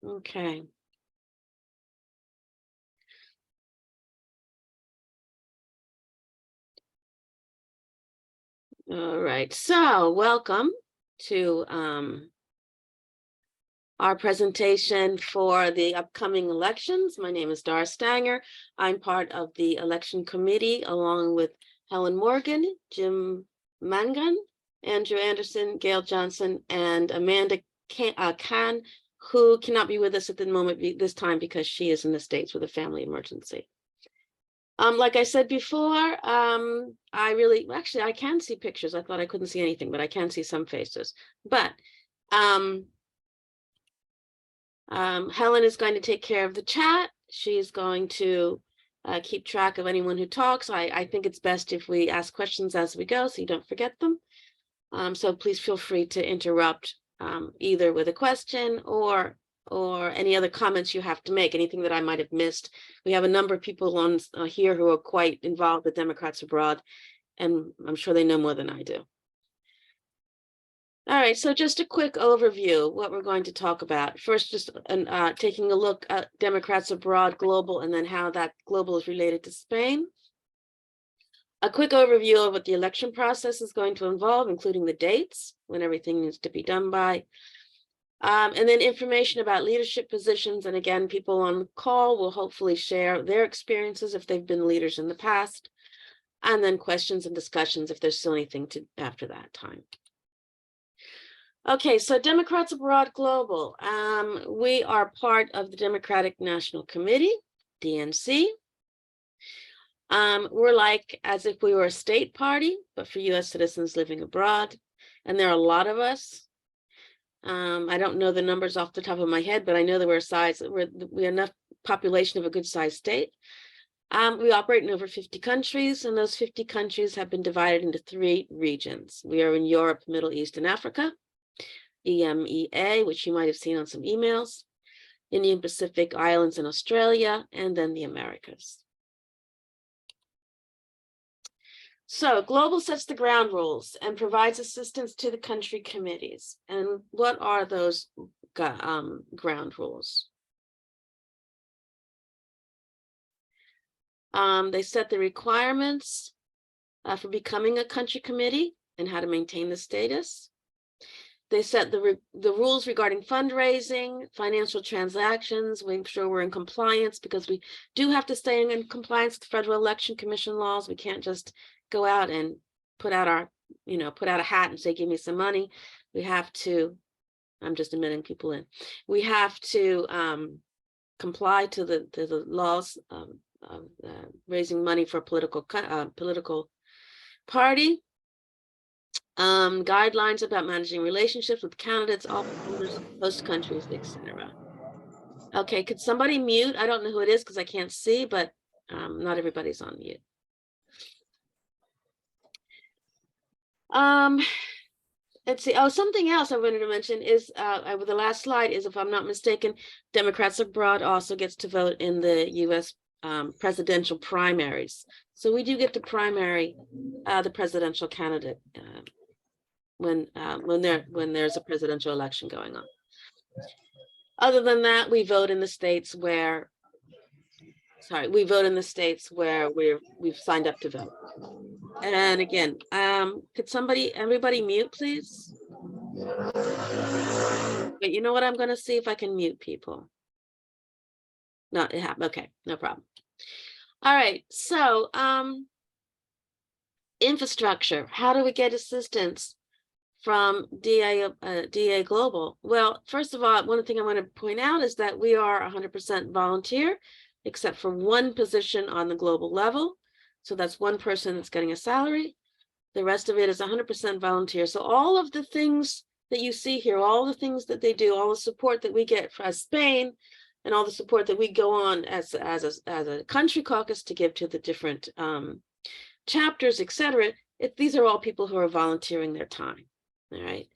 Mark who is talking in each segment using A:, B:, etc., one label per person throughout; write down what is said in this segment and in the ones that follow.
A: Okay. All right. So welcome to our presentation for the upcoming elections. My name is Doris Stanger. I'm part of the election committee along with Helen Morgan, Jim Mangan, Andrew Anderson, Gail Johnson, and Amanda Khan, who cannot be with us at the moment this time because she is in the States with a family emergency. Like I said before, I can see pictures. I thought I couldn't see anything, but I can see some faces. But Helen is going to take care of the chat. She's going to keep track of anyone who talks. I think it's best if we ask questions as we go so you don't forget them. So please feel free to interrupt either with a question or any other comments you have to make, anything that I might have missed. We have a number of people on here who are quite involved with Democrats Abroad, and I'm sure they know more than I do. All right, so just a quick overview, what we're going to talk about. First, just taking a look at Democrats Abroad Global and then how that global is related to Spain. A quick overview of what the election process is going to involve, including the dates, when everything needs to be done by. And then information about leadership positions. And again, people on the call will hopefully share their experiences if they've been leaders in the past. And then questions and discussions if there's still anything to after that time. Okay, so Democrats Abroad Global. We are part of the Democratic National Committee, DNC. We're like as if we were a state party, but for US citizens living abroad. And there are a lot of us. I don't know the numbers off the top of my head, but I know that we're enough population of a good sized state. We operate in over 50 countries, and those 50 countries have been divided into 3 regions. We are in Europe, Middle East, and Africa, EMEA, which you might have seen on some emails, Indian Pacific Islands and Australia, and then the Americas. So Global sets the ground rules and provides assistance to the country committees. And what are those ground rules? They set the requirements for becoming a country committee and how to maintain the status. They set the rules regarding fundraising, financial transactions. We make sure we're in compliance because we do have to stay in compliance with Federal Election Commission laws. We can't just go out and put out a hat and say, give me some money. We have to, I'm just admitting people in. We have to comply to the laws of raising money for a political party. Guidelines about managing relationships with candidates, officers, host countries, etc. Okay, could somebody mute? I don't know who it is because I can't see, but not everybody's on mute. Let's see. Oh, something else I wanted to mention is the last slide is, if I'm not mistaken, Democrats Abroad also gets to vote in the U.S. Presidential primaries. So we do get to primary the presidential candidate when there's a presidential election going on. Other than that, we vote in the states where we've signed up to vote. And again, could everybody mute, please? But you know what? I'm going to see if I can mute people. No, it happened. Okay, no problem. All right, so infrastructure. How do we get assistance from DA Global? Well, first of all, one thing I want to point out is that we are 100% volunteer, except for one position on the global level. So that's one person that's getting a salary. The rest of it is 100% volunteer. So all of the things that you see here, all the things that they do, all the support that we get from Spain, and all the support that we go on as a country caucus to give to the different chapters, etc. These are all people who are volunteering their time. All right.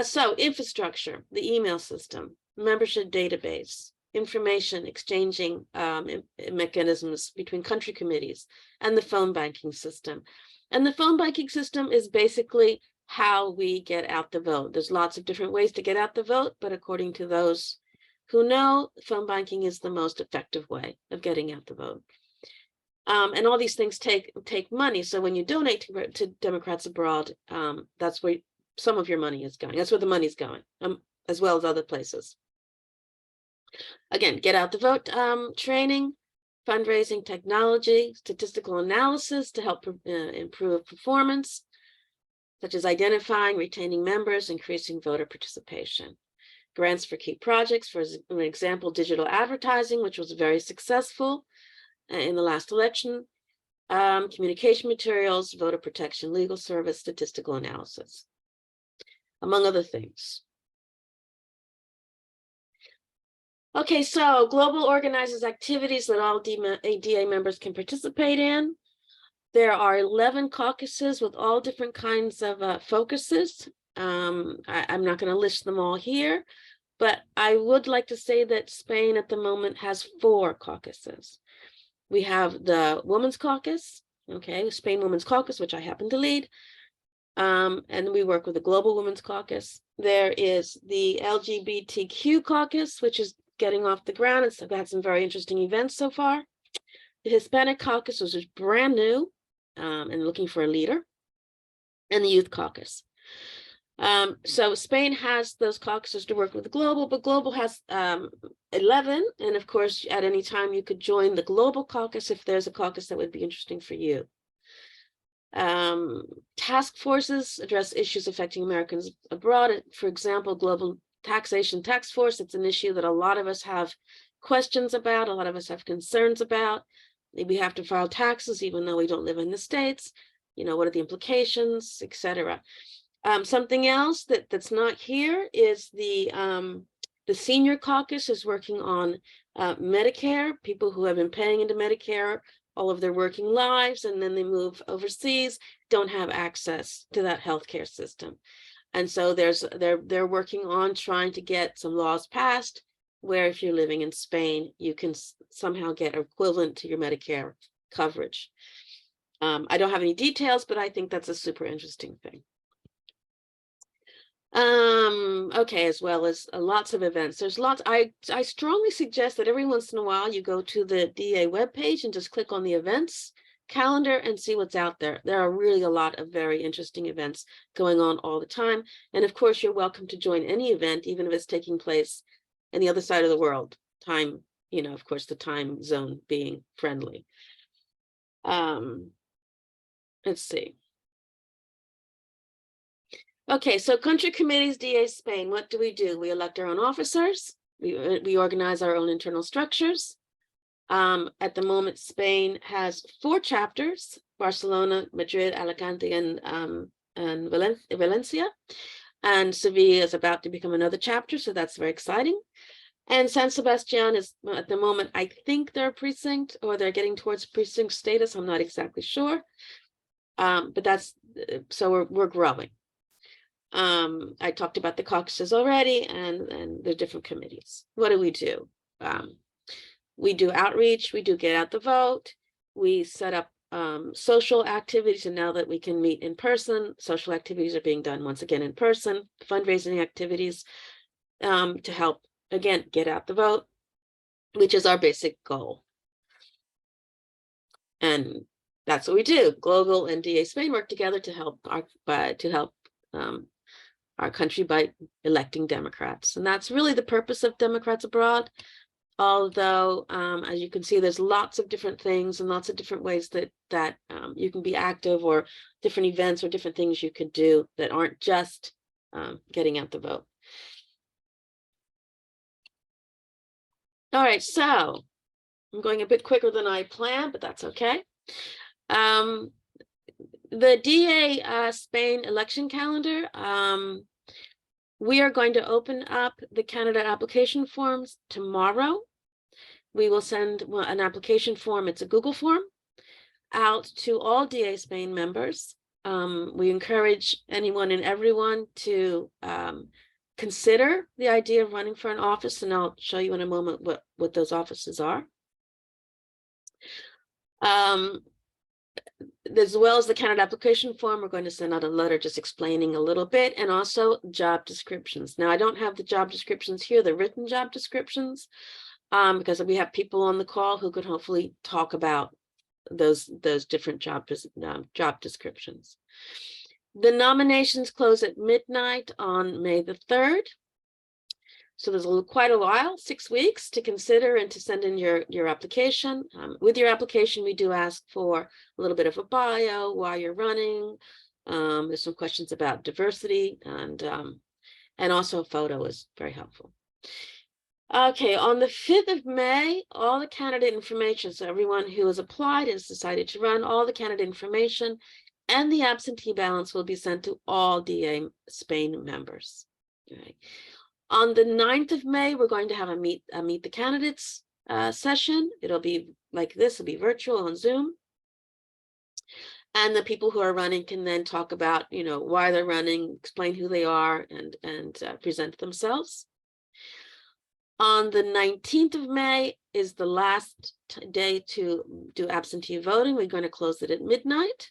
A: So infrastructure, the email system, membership database, information exchanging mechanisms between country committees, and the phone banking system. And the phone banking system is basically how we get out the vote. There's lots of different ways to get out the vote, but according to those who know phone banking is the most effective way of getting out the vote. And all these things take money. So when you donate to Democrats Abroad, that's where some of your money is going. That's where the money is going, as well as other places. Again, get out the vote training, fundraising technology, statistical analysis to help improve performance, such as identifying, retaining members, increasing voter participation. Grants for key projects, for an example, digital advertising, which was very successful in the last election, communication materials, voter protection, legal service, statistical analysis, among other things. Okay, so Global organizes activities that all DA members can participate in. There are 11 caucuses with all different kinds of focuses. I'm not going to list them all here, but I would like to say that Spain at the moment has 4 caucuses. We have the Women's Caucus, okay, Spain Women's Caucus, which I happen to lead. And we work with the Global Women's Caucus. There is the LGBTQ Caucus, which is getting off the ground. It's had some very interesting events so far. The Hispanic Caucus, which is brand new and looking for a leader, and the Youth Caucus. So Spain has those caucuses to work with Global, but Global has 11. And of course, at any time you could join the Global Caucus if there's a caucus that would be interesting for you. Task forces address issues affecting Americans abroad. For example, Global Taxation Task Force, it's an issue that a lot of us have questions about, a lot of us have concerns about. We have to file taxes even though we don't live in the States. You know, what are the implications, etc. Something else that's not here is the Senior Caucus is working on Medicare, people who have been paying into Medicare all of their working lives, and then they move overseas, don't have access to that healthcare system. And so they're working on trying to get some laws passed where if you're living in Spain, you can somehow get equivalent to your Medicare coverage. I don't have any details, but I think that's a super interesting thing. Okay, as well as lots of events. There's lots. I strongly suggest that every once in a while you go to the DA webpage and just click on the events calendar and see what's out there. There are really a lot of very interesting events going on all the time. And of course, you're welcome to join any event, even if it's taking place in the other side of the world. Time, you know, of course, the time zone being friendly. Let's see. Okay, so country committees, DA Spain, what do? We elect our own officers. We organize our own internal structures. At the moment, Spain has 4 chapters: Barcelona, Madrid, Alicante, and Valencia. And Sevilla is about to become another chapter, so that's very exciting. And San Sebastian is, at the moment, I think they're a precinct, or they're getting towards precinct status. I'm not exactly sure. But that's, so we're growing. I talked about the caucuses already and the different committees. What do? We do outreach, we do get out the vote, we set up social activities, and now that we can meet in person, social activities are being done once again in person, fundraising activities to help, again, get out the vote, which is our basic goal. And that's what we do. Global and DA Spain work together to help our country by electing Democrats. And that's really the purpose of Democrats Abroad. Although, as you can see, there's lots of different things and lots of different ways that you can be active, or different events or different things you could do that aren't just getting out the vote. All right, so I'm going a bit quicker than I planned, but that's okay. The DA Spain election calendar, we are going to open up the candidate application forms tomorrow. We will send an application form, it's a Google form, out to all DA Spain members. We encourage anyone and everyone to consider the idea of running for an office, and I'll show you in a moment what those offices are. as well as the candidate application form, we're going to send out a letter just explaining a little bit, and also job descriptions. Now, I don't have the job descriptions here, the written job descriptions, because we have people on the call who could hopefully talk about those different job descriptions. The nominations close at midnight on May the 3rd. So there's quite a while, 6 weeks, to consider and to send in your application. With your application, we do ask for a little bit of a bio, why you're running. There's some questions about diversity, and also a photo is very helpful. Okay, on the 5th of May, all the candidate information, so everyone who has applied has decided to run, all the candidate information and the absentee balance will be sent to all DA Spain members. Right. On the 9th of May, we're going to have a meet the candidates session. It'll be like this, it'll be virtual on Zoom. And the people who are running can then talk about, why they're running, explain who they are, and present themselves. On the 19th of May is the last day to do absentee voting. We're going to close it at midnight.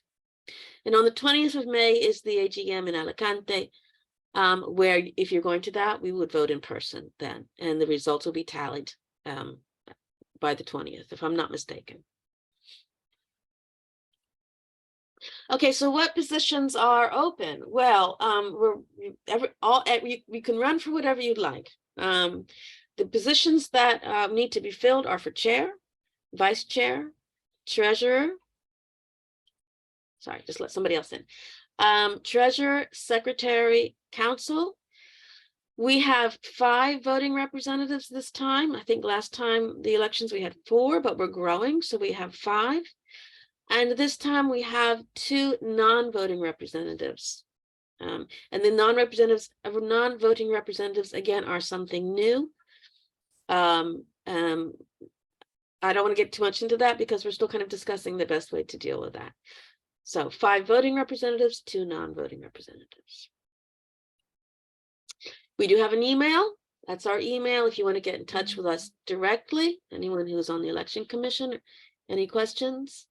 A: And on the 20th of May is the AGM in Alicante, where if you're going to that, we would vote in person then, and the results will be tallied by the 20th, if I'm not mistaken. Okay, so what positions are open? Well, you can run for whatever you'd like. The positions that need to be filled are for chair, vice chair, treasurer. Sorry, just let somebody else in. Treasurer, secretary, council. We have 5 voting representatives this time. I think last time the elections we had 4, but we're growing, so we have 5. And this time we have 2 non-voting representatives. And the non-voting representatives, again, are something new. I don't want to get too much into that because we're still kind of discussing the best way to deal with that. So 5 voting representatives, 2 non-voting representatives. We do have an email. That's our email if you want to get in touch with us directly. Anyone who's on the Election Commission, any questions?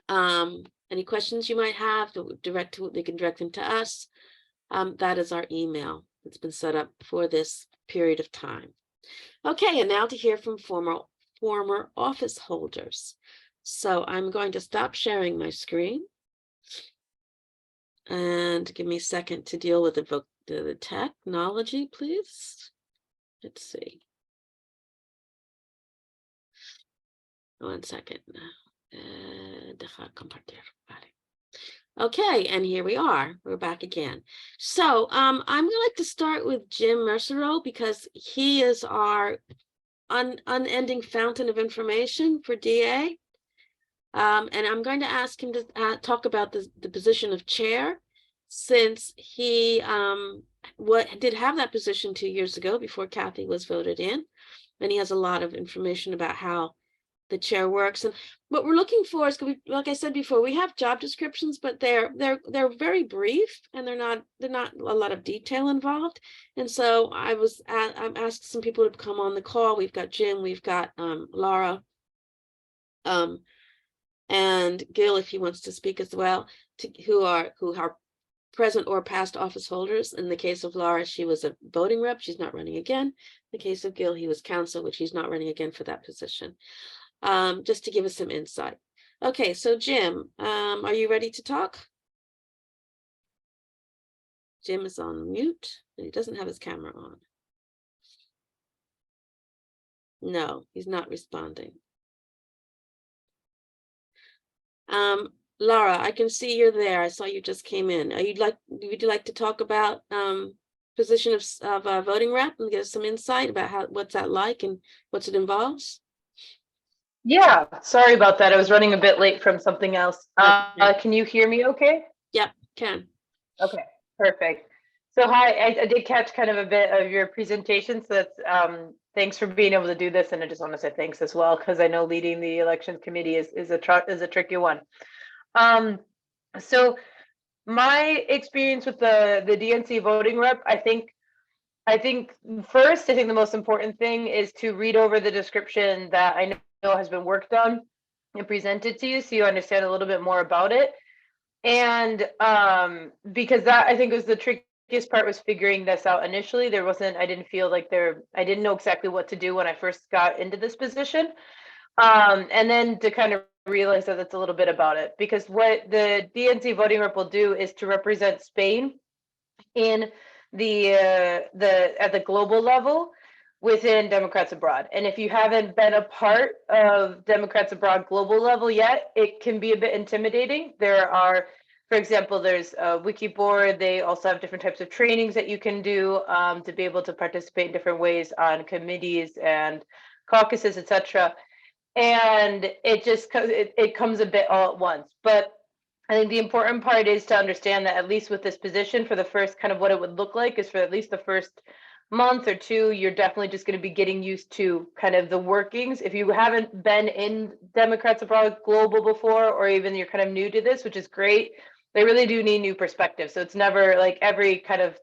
A: Any questions you might have, they can direct them to us. That is our email. It's been set up for this period of time. Okay, and now to hear from former office holders. So I'm going to stop sharing my screen and give me a second to deal with the technology, please. Let's see. 1 second. Okay, and here we are. We're back again. So I'm going to like to start with Jim Mercero because he is our unending fountain of information for DA. And I'm going to ask him to talk about the position of chair, since he did have that position 2 years ago before Kathy was voted in, and he has a lot of information about how the chair works. And what we're looking for is, like I said before, we have job descriptions, but they're very brief, and they're not a lot of detail involved. And so I'm asked some people to come on the call. We've got Jim, we've got Laura, and Gil, if he wants to speak as well, who are present or past office holders. In the case of Laura, she was a voting rep. She's not running again. In the case of Gil, he was counsel, which he's not running again for that position. Just to give us some insight. Okay, so Jim, are you ready to talk? Jim is on mute, and he doesn't have his camera on. No, he's not responding. Laura, I can see you're there. I saw you just came in. Would you like to talk about position of voting rep and give us some insight about what's that like and what's it involves?
B: Yeah, sorry about that. I was running a bit late from something else. Can you hear me okay?
A: Yep, can.
B: Okay, perfect. So hi, I did catch kind of a bit of your presentation, so that's thanks for being able to do this, and I just want to say thanks as well, because I know leading the elections committee is a tricky one. So my experience with the DNC voting rep, I think first, I think the most important thing is to read over the description that I know has been worked on. and present it to you so you understand a little bit more about it. And because that I think was the trickiest part, was figuring this out initially. I didn't feel like I didn't know exactly what to do when I first got into this position. And then to kind of realize that it's a little bit about it, because what the DNC voting rep will do is to represent Spain in the at the global level within Democrats Abroad. And if you haven't been a part of Democrats Abroad global level yet, it can be a bit intimidating. There are, for example, there's a wiki board. They also have different types of trainings that you can do to be able to participate in different ways on committees and caucuses, etc. And it comes a bit all at once. But I think the important part is to understand that, at least with this position, for the first kind of what it would look like is for at least the first month or two, you're definitely just going to be getting used to kind of the workings. If you haven't been in Democrats Abroad Global before, or even you're kind of new to this, which is great, they really do need new perspectives. So it's never like every kind of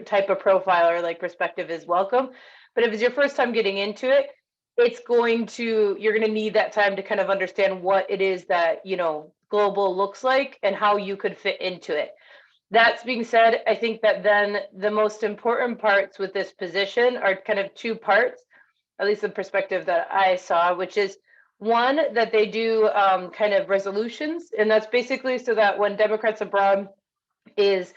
B: type of profile or like perspective is welcome. But if it's your first time getting into it, you're going to need that time to kind of understand what it is that, global looks like and how you could fit into it. That's being said, I think that then the most important parts with this position are kind of two parts, at least the perspective that I saw, which is one, that they do kind of resolutions. And that's basically so that when Democrats Abroad is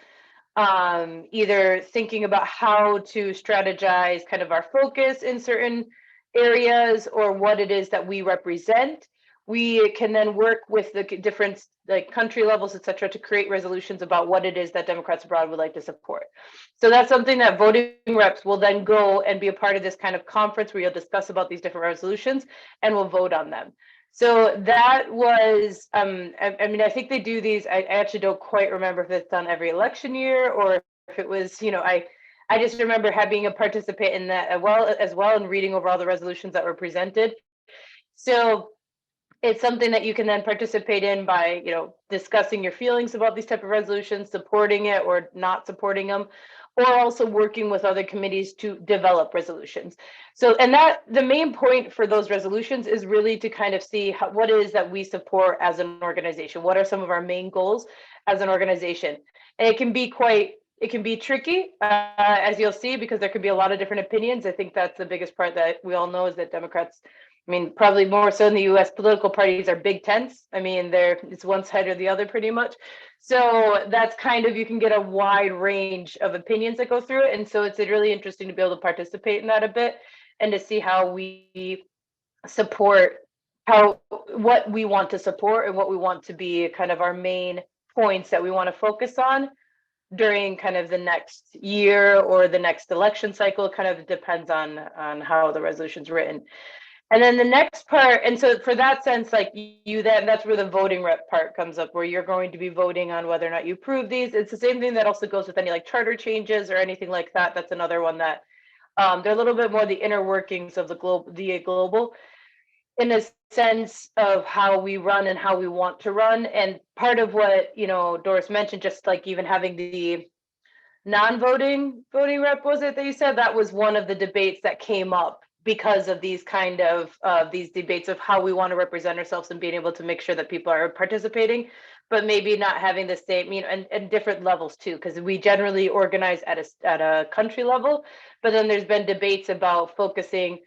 B: either thinking about how to strategize kind of our focus in certain areas, or what it is that we represent, we can then work with the different like country levels, et cetera, to create resolutions about what it is that Democrats Abroad would like to support. So that's something that voting reps will then go and be a part of this kind of conference where you'll discuss about these different resolutions and we'll vote on them. So that was, I mean, I think they do these. I actually don't quite remember if it's done every election year or if it was, I just remember having a participant in that as well and reading over all the resolutions that were presented. So it's something that you can then participate in by, discussing your feelings about these type of resolutions, supporting it or not supporting them, or also working with other committees to develop resolutions. So, and that the main point for those resolutions is really to kind of see what it is that we support as an organization. What are some of our main goals as an organization? And it can be tricky, as you'll see, because there could be a lot of different opinions. I think that's the biggest part that we all know, is that Democrats, I mean, probably more so in the US, political parties are big tents. I mean, it's one side or the other pretty much. So that's kind of, you can get a wide range of opinions that go through it. And so it's really interesting to be able to participate in that a bit and to see how we support what we want to support and what we want to be kind of our main points that we want to focus on during kind of the next year or the next election cycle. It kind of depends on how the resolution's written. And then the next part, and so for that sense, like that's where the voting rep part comes up, where you're going to be voting on whether or not you approve these. It's the same thing that also goes with any like charter changes or anything like that. That's another one that they're a little bit more the inner workings of the global in a sense of how we run and how we want to run. And part of what, Doris mentioned, just like even having the non-voting voting rep, was it that you said? That was one of the debates that came up because of these kind of these debates of how we want to represent ourselves and being able to make sure that people are participating, but maybe not having the same, and different levels too, because we generally organize at a country level, but then there's been debates about focusing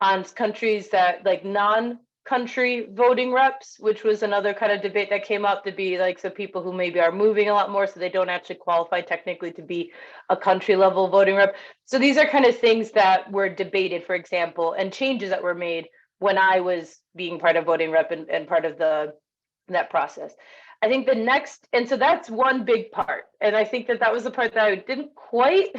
B: on countries that like non-country voting reps, which was another kind of debate that came up, to be like, so people who maybe are moving a lot more, so they don't actually qualify technically to be a country level voting rep. So these are kind of things that were debated, for example, and changes that were made when I was being part of voting rep and part of that process. I think the next, and so that's one big part. And I think that was the part that I didn't quite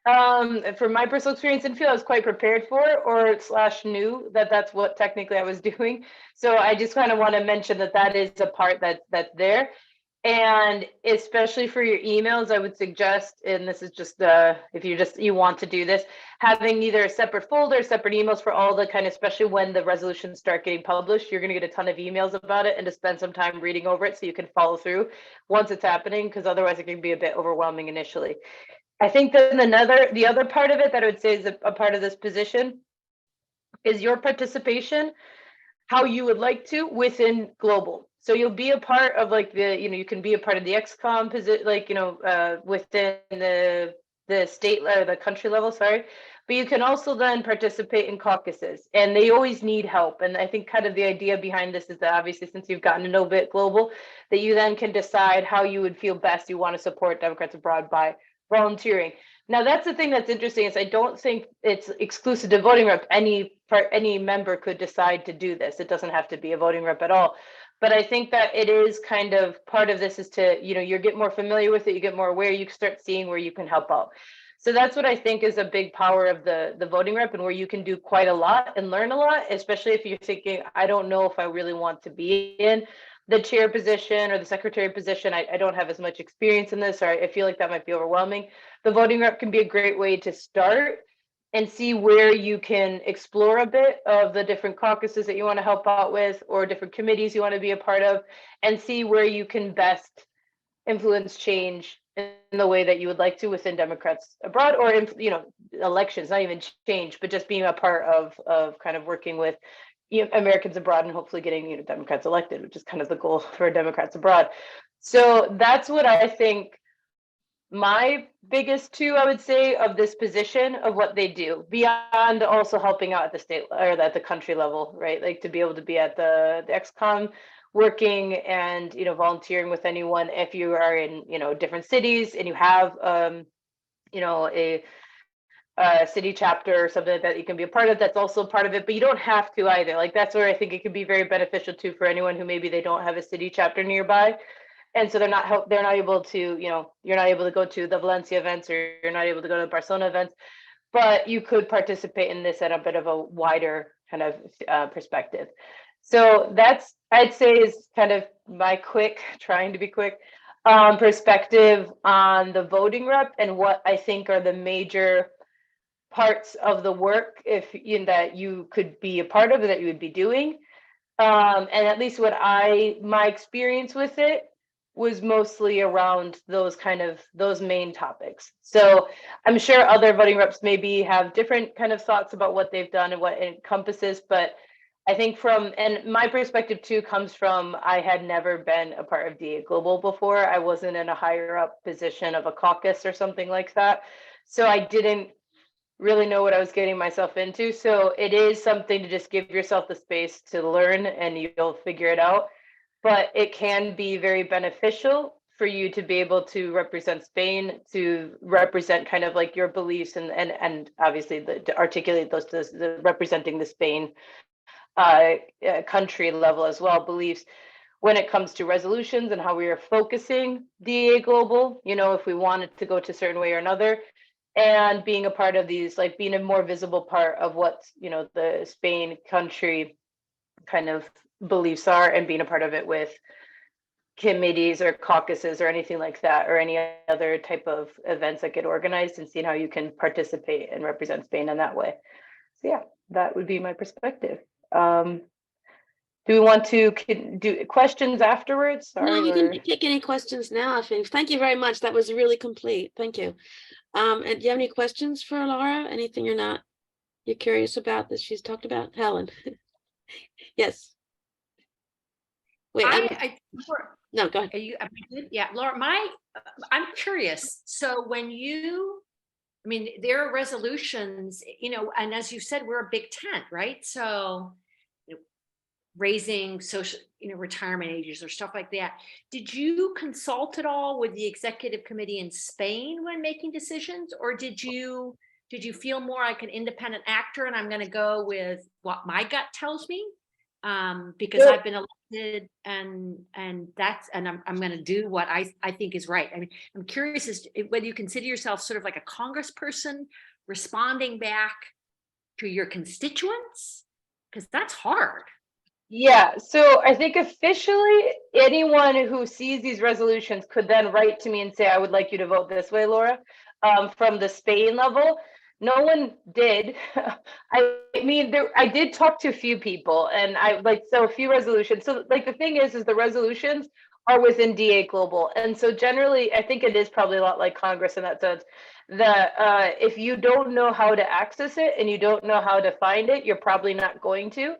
B: from my personal experience, didn't feel I was quite prepared for, or / knew that that's what technically I was doing. So I just kind of want to mention that is a part that's there. And especially for your emails, I would suggest, and this is just if you want to do this, having either a separate folder, separate emails for all the kind of, especially when the resolutions start getting published, you're going to get a ton of emails about it, and to spend some time reading over it so you can follow through once it's happening, because otherwise it can be a bit overwhelming initially. I think then the other part of it that I would say is a part of this position is your participation how you would like to within global. So you'll be a part of like you can be a part of the XCOM position, like, within the state or the country level, sorry. But you can also then participate in caucuses, and they always need help. And I think kind of the idea behind this is that obviously, since you've gotten to know Bit Global, that you then can decide how you would feel best you want to support Democrats Abroad by volunteering. Now, that's the thing that's interesting is I don't think it's exclusive to voting rep. Any member could decide to do this. It doesn't have to be a voting rep at all. But I think that it is kind of part of this is to, you get more familiar with it, you get more aware, you start seeing where you can help out. So that's what I think is a big power of the voting rep, and where you can do quite a lot and learn a lot, especially if you're thinking, I don't know if I really want to be in the chair position or the secretary position. I don't have as much experience in this, or I feel like that might be overwhelming. The voting rep can be a great way to start and see where you can explore a bit of the different caucuses that you want to help out with, or different committees you want to be a part of, and see where you can best influence change in the way that you would like to within Democrats Abroad, or elections, not even change, but just being a part of kind of working with Americans abroad, and hopefully getting Democrats elected, which is kind of the goal for Democrats Abroad. So that's what I think my biggest two, I would say, of this position of what they do, beyond also helping out at the state or at the country level, right? Like to be able to be at the XCOM working and volunteering with anyone if you are in different cities and you have a city chapter or something like that you can be a part of. That's also part of it, but you don't have to either. Like that's where I think it can be very beneficial too for anyone who maybe they don't have a city chapter nearby, and so they're not able to, you're not able to go to the Valencia events, or you're not able to go to the Barcelona events, but you could participate in this at a bit of a wider kind of perspective. So that's, I'd say, is kind of my trying to be quick perspective on the voting rep and what I think are the major parts of the work that you could be a part of, that you would be doing. And at least my experience with it was mostly around those main topics. So I'm sure other voting reps maybe have different kind of thoughts about what they've done and what it encompasses, but I think and my perspective too comes from, I had never been a part of DA Global before. I wasn't in a higher up position of a caucus or something like that. So I didn't really know what I was getting myself into. So it is something to just give yourself the space to learn, and you'll figure it out. But it can be very beneficial for you to be able to represent Spain, to represent kind of like your beliefs, and obviously to articulate the representing the Spain country level as well, beliefs when it comes to resolutions and how we are focusing DA Global, if we wanted to go to a certain way or another, and being a part of these, like being a more visible part of what the Spain country kind of beliefs are, and being a part of it with committees or caucuses or anything like that, or any other type of events that get organized, and seeing how you can participate and represent Spain in that way. So yeah, that would be my perspective. Do we want to do questions afterwards? Sorry,
A: no, you can take any questions now. I think. Thank you very much. That was really complete. Thank you. And do you have any questions for Laura? Anything you're curious about that she's talked about? Helen. Yes. Wait. No, go ahead.
C: Are you good? Yeah, Laura, I'm curious. So there are resolutions, and as you said, we're a big tent, right? So raising social, retirement ages or stuff like that. Did you consult at all with the executive committee in Spain when making decisions, or did you feel more like an independent actor, and I'm going to go with what my gut tells me? Because I've been elected, and I'm going to do what I think is right. I mean, I'm curious as to whether you consider yourself sort of like a congressperson responding back to your constituents, because that's hard.
B: Yeah, so I think officially anyone who sees these resolutions could then write to me and say, I would like you to vote this way, Laura. From the Spain level, no one did. I did talk to a few people, and a few resolutions. So like the thing is the resolutions are within DA Global. And so generally, I think it is probably a lot like Congress in that sense, that if you don't know how to access it and you don't know how to find it, you're probably not going to.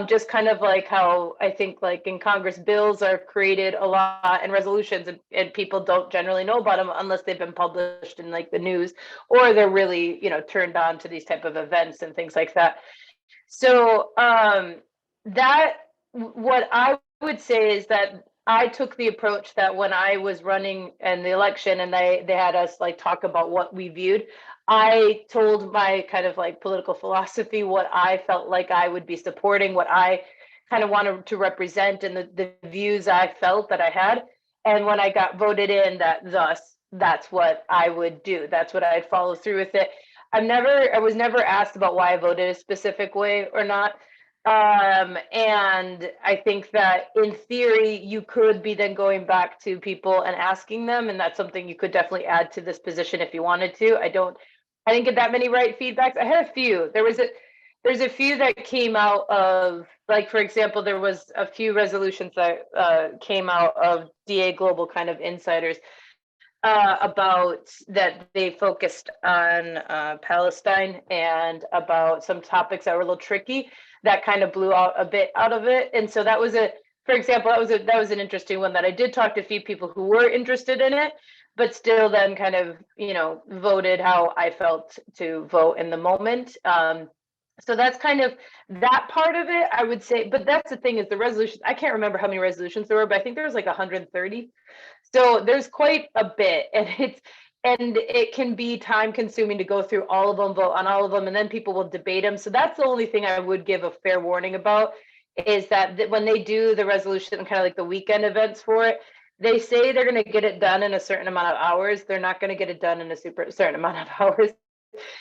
B: Just kind of like how I think like in Congress, bills are created a lot and resolutions, and people don't generally know about them unless they've been published in like the news, or they're really, turned on to these type of events and things like that. So that what I would say is that I took the approach that when I was running in the election and they had us like talk about what we viewed, I told my kind of like political philosophy, what I felt like I would be supporting, what I kind of wanted to represent, and the views I felt that I had. And when I got voted in, that's what I would do. That's what I'd follow through with it. I was never asked about why I voted a specific way or not. And I think that in theory, you could be then going back to people and asking them, and that's something you could definitely add to this position if you wanted to. I didn't get that many right feedbacks. I had a few. There's a few that came out of, like, for example, there was a few resolutions that came out of DA Global kind of insiders about that they focused on Palestine and about some topics that were a little tricky that kind of blew out a bit out of it. And so that was for example, that was an interesting one that I did talk to a few people who were interested in it, but still then kind of, voted how I felt to vote in the moment. So that's kind of that part of it, I would say. But that's the thing, is the resolutions, I can't remember how many resolutions there were, but I think there was like 130. So there's quite a bit, and it can be time consuming to go through all of them, vote on all of them, and then people will debate them. So that's the only thing I would give a fair warning about, is that when they do the resolution and kind of like the weekend events for it, they say they're going to get it done in a certain amount of hours. They're not going to get it done in a certain amount of hours.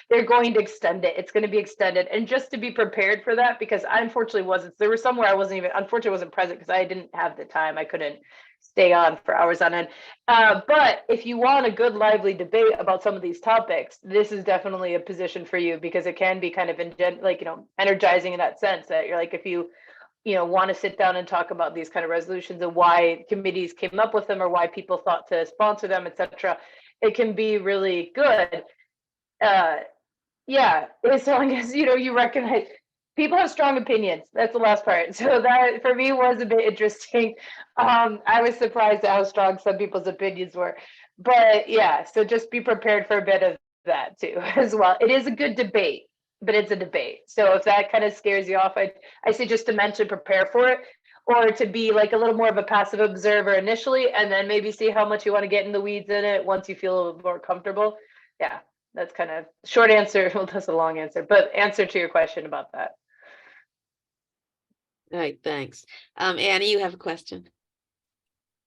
B: They're going to extend it. It's going to be extended. And just to be prepared for that, because I unfortunately wasn't, there was somewhere I unfortunately wasn't present because I didn't have the time. I couldn't stay on for hours on end. But if you want a good, lively debate about some of these topics, this is definitely a position for you, because it can be kind of energizing in that sense that you're like, if you want to sit down and talk about these kind of resolutions and why committees came up with them or why people thought to sponsor them, etc., it can be really good. Yeah, as long as you recognize people have strong opinions. That's the last part. So that for me was a bit interesting. I was surprised at how strong some people's opinions were. But yeah, so just be prepared for a bit of that too as well. It is a good debate, but it's a debate. So if that kind of scares you off, I say just to mentally prepare for it, or to be like a little more of a passive observer initially, and then maybe see how much you want to get in the weeds in it once you feel a little more comfortable. Yeah, that's kind of short answer. Well, that's a long answer, but answer to your question about that.
A: All right, thanks. Annie, you have a question.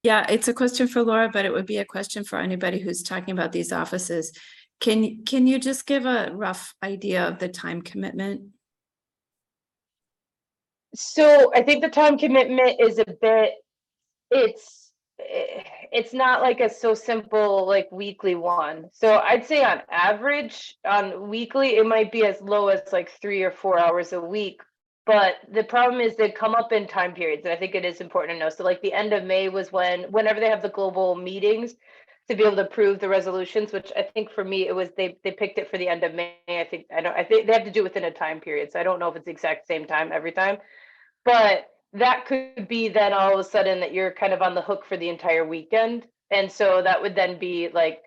D: Yeah, it's a question for Laura, but it would be a question for anybody who's talking about these offices. Can you just give a rough idea of the time commitment?
B: So I think the time commitment is a bit, it's not like a so simple like weekly one. So I'd say on average on weekly, it might be as low as like 3 or 4 hours a week. But the problem is they come up in time periods, and I think it is important to know. So like the end of May was whenever they have the global meetings to be able to approve the resolutions, which I think for me it was they picked it for the end of May. I think they have to do it within a time period. So I don't know if it's the exact same time every time, but that could be then all of a sudden that you're kind of on the hook for the entire weekend. And so that would then be like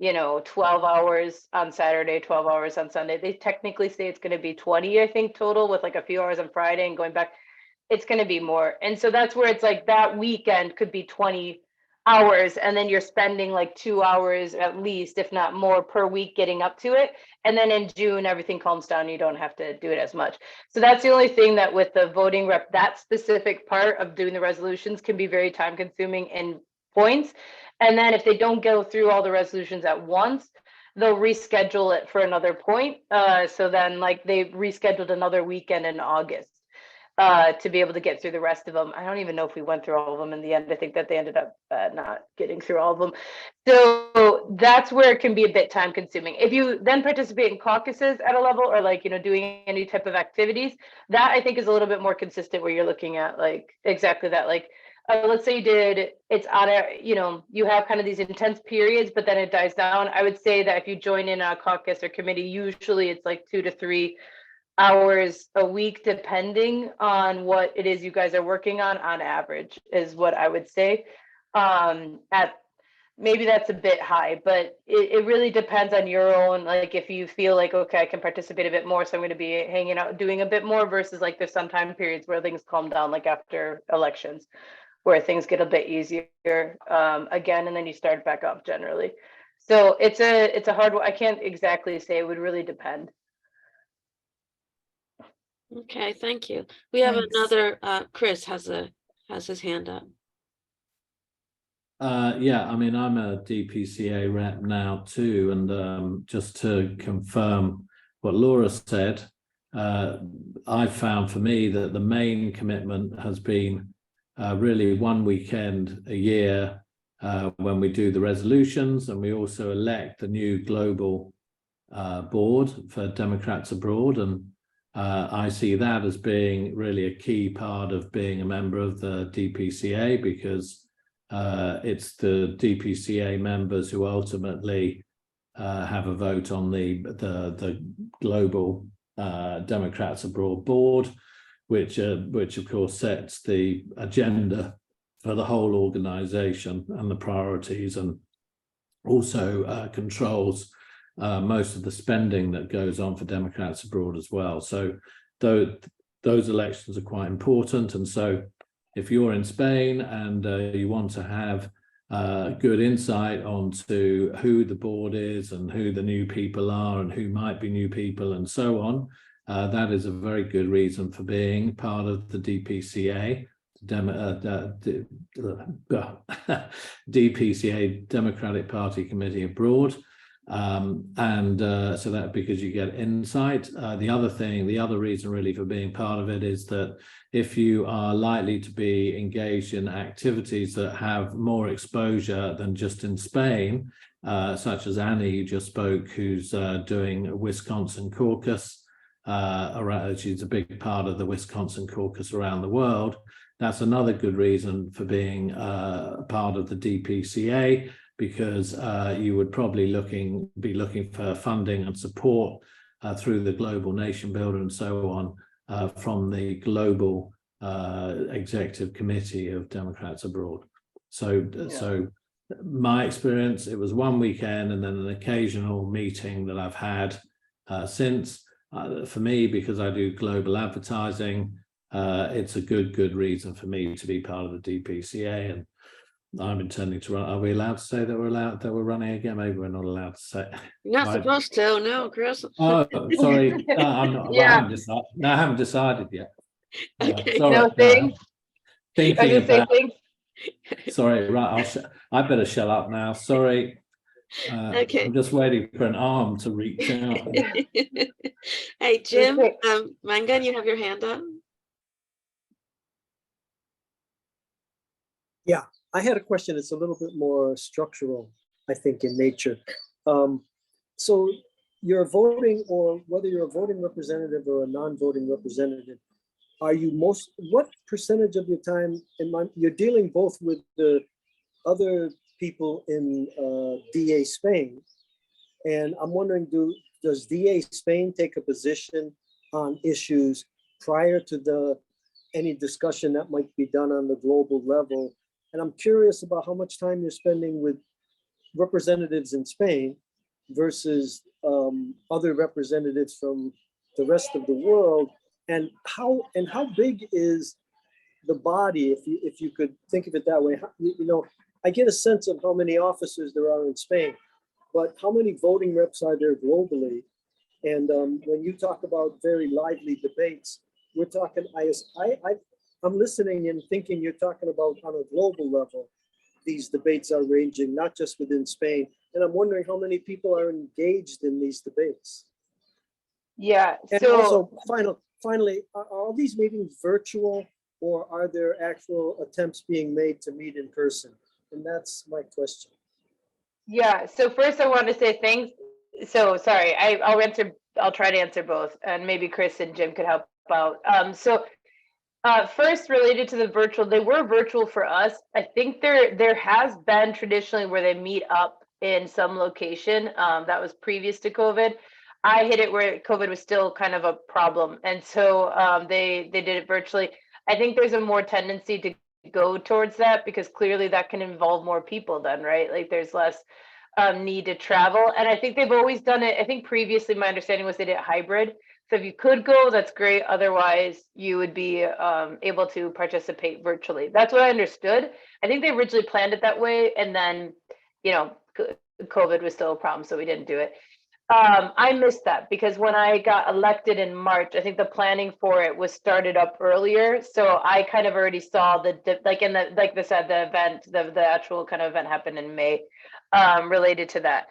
B: 12 hours on Saturday, 12 hours on Sunday. They technically say it's going to be 20, I think, total, with like a few hours on Friday and going back. It's going to be more. And so that's where it's like that weekend could be 20 hours. And then you're spending like 2 hours at least, if not more, per week getting up to it. And then in June, everything calms down. You don't have to do it as much. So that's the only thing that with the voting rep, that specific part of doing the resolutions can be very time consuming in points. And then if they don't go through all the resolutions at once, they'll reschedule it for another point. So then like they rescheduled another weekend in August to be able to get through the rest of them. I don't even know if we went through all of them in the end. I think that they ended up not getting through all of them. So that's where it can be a bit time consuming. If you then participate in caucuses at a level, or like, doing any type of activities, that I think is a little bit more consistent, where you're looking at like exactly that, like, let's say it's on a, you have kind of these intense periods, but then it dies down. I would say that if you join in a caucus or committee, usually it's like 2 to 3 hours a week, depending on what it is you guys are working on average, is what I would say. At maybe that's a bit high, but it really depends on your own, like if you feel like, okay, I can participate a bit more, so I'm going to be hanging out doing a bit more, versus like there's some time periods where things calm down, like after elections, where things get a bit easier again, and then you start back up generally. So it's a hard one. I can't exactly say, it would really depend.
A: Okay, thank you. We have
D: Thanks.
A: another, Chris has his hand up.
E: Yeah, I mean, I'm a DPCA rep now too, and just to confirm what Laura said, I found for me that the main commitment has been really one weekend a year when we do the resolutions, and we also elect the new global board for Democrats Abroad, and I see that as being really a key part of being a member of the DPCA, because it's the DPCA members who ultimately have a vote on the global Democrats Abroad board, which of course sets the agenda for the whole organization and the priorities, and also controls most of the spending that goes on for Democrats Abroad as well. So those elections are quite important, and so if you're in Spain and you want to have good insight onto who the board is and who the new people are and who might be new people and so on, that is a very good reason for being part of the DPCA, DPCA, Democratic Party Committee Abroad. So that, because you get insight. The other reason really for being part of it is that if you are likely to be engaged in activities that have more exposure than just in Spain, such as Annie, who just spoke, who's doing a Wisconsin caucus, she's a big part of the Wisconsin caucus around the world. That's another good reason for being part of the DPCA, because you would probably be looking for funding and support through the Global Nation Builder and so on from the Global Executive Committee of Democrats Abroad. So my experience, it was one weekend and then an occasional meeting that I've had since. For me, because I do global advertising, it's a good reason for me to be part of the DPCA, and I'm intending to run. Are we allowed to say that we're running again? Maybe we're not allowed to say.
A: You're not
E: Right.
A: supposed to, no, Chris.
E: Oh, sorry. No, I'm not.
B: Yeah.
E: I haven't decided yet.
A: Okay.
E: Sorry.
B: No, thanks. I was
E: Thinking
B: gonna say
E: about.
B: thanks.
E: Sorry. Right. I better shut up now. Sorry.
A: Okay.
E: I'm just waiting for an arm to reach out.
A: Hey, Jim,
B: Okay.
A: Mangan, you have your hand up?
F: I had a question. It's a little bit more structural, I think, in nature. So you're voting, or whether you're a voting representative or a non-voting representative, what percentage of your time you're dealing both with the other people in DA Spain, and I'm wondering, does DA Spain take a position on issues prior to any discussion that might be done on the global level? And I'm curious about how much time you're spending with representatives in Spain versus other representatives from the rest of the world, and how big is the body, if you could think of it that way. I get a sense of how many officers there are in Spain, but how many voting reps are there globally? And when you talk about very lively debates, we're talking, I'm listening and thinking you're talking about on a global level, these debates are ranging, not just within Spain. And I'm wondering how many people are engaged in these debates.
B: Yeah.
F: And
B: So
F: also, finally, are all these meetings virtual, or are there actual attempts being made to meet in person? And that's my question.
B: yeah. So first I want to say thanks. So sorry, I'll try to answer both, and maybe Chris and Jim could help out. First, related to the virtual, they were virtual for us. I think there has been traditionally where they meet up in some location that was previous to COVID. I hit it where COVID was still kind of a problem. And so they did it virtually. I think there's a more tendency to go towards that because clearly that can involve more people then, right? Like there's less need to travel. And I think they've always done it. I think previously my understanding was they did it hybrid. So if you could go, that's great. Otherwise, you would be able to participate virtually. That's what I understood. I think they originally planned it that way. And then, you know, COVID was still a problem, so we didn't do it. I missed that because when I got elected in March, I think the planning for it was started up earlier. So I kind of already saw like in the, like they said, the event, the actual kind of event happened in May related to that.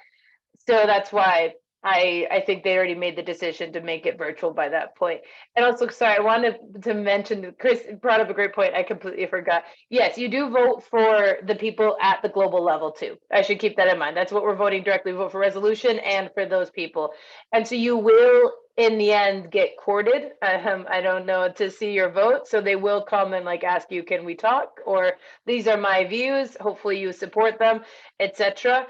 B: So that's why I think they already made the decision to make it virtual by that point. And also, sorry, I wanted to mention, Chris brought up a great point. I completely forgot. Yes, you do vote for the people at the global level too. I should keep that in mind. That's what we're voting directly. We vote for resolution and for those people. And so you will, in the end, get courted. I don't know, to see your vote. So they will come and like ask you, can we talk? Or these are my views. Hopefully you support them, etc.